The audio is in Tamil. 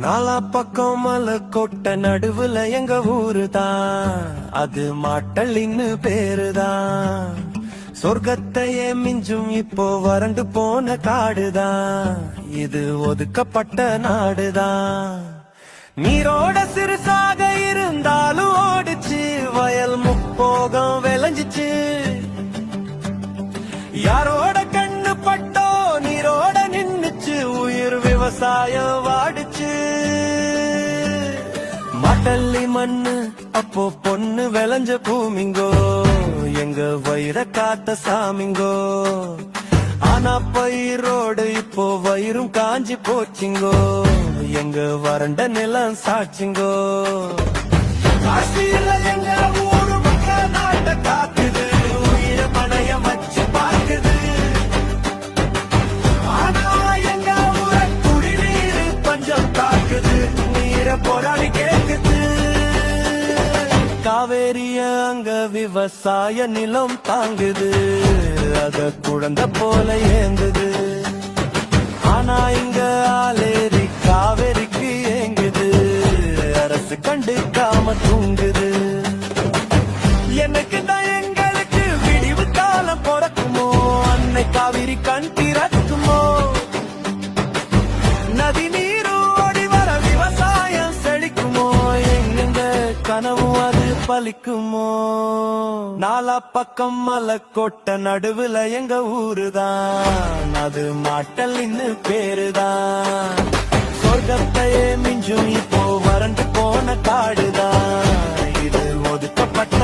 நாலா பக்கம் மலை கொட்ட நடுவுல எங்க ஊருதான், அது மாட்டலின்னு பேருதான். சொர்க்கத்தையே மிஞ்சும் இப்போ வறண்டு போன காடுதான், இது ஒதுக்கப்பட்ட நாடுதான். நீரோட சிறுசாக இருந்தாலும் ஓடிச்சு, வயல் முப்போகம் விளைஞ்சிச்சு. யாரோட கண்ணு பட்டோ நீரோட நின்னுச்சு, உயிர் விவசாயம் வாடிச்சு. மாட்டல்லி மண்ணு அப்போ பொண்ணு விளைஞ்ச பூமிங்கோ, எங்க வயிற காத்த சாமிங்கோ. ஆனா பயிரோடு இப்போ வயிறும் காஞ்சி போச்சிங்கோ, எங்க வறண்ட நிலம் சாட்சிங்கோ. காசியில எங்க ஊரு மக்கள் நாட்ட காக்குது, உயிர பணைய வச்சு பார்க்குது. ஆனா எங்க ஊர குடிநீர் பஞ்சம் தாக்குது, நீர போராடி கேக்குது. காவேரிய அங்க விவசாய நிலம் தாங்குது, அத குழந்தை போல ஏங்குது. ஆனா இங்க ஆலேரி காவேரிக்கு ஏங்குது, அரசு கண்டுக்காம தூங்குது. எனக்கு தான் எங்களுக்கு விடிவு காலம் பிறக்குமோ, அன்னை காவிரி கண் திறக்குமோ. நதி நீர் ஓடி வர விவசாயம் செழிக்குமோ, எங்க கனவும் அது பலிக்குமோ. நாலா பக்கம் மலை கொட்ட நடுவுல எங்க ஊருதான், அது மாட்டலின்னு பேருதான். சொர்க்கத்தையே மிஞ்சும் இப்போ வறண்டு போன காடுதான், இது ஒதுக்கப்பட்ட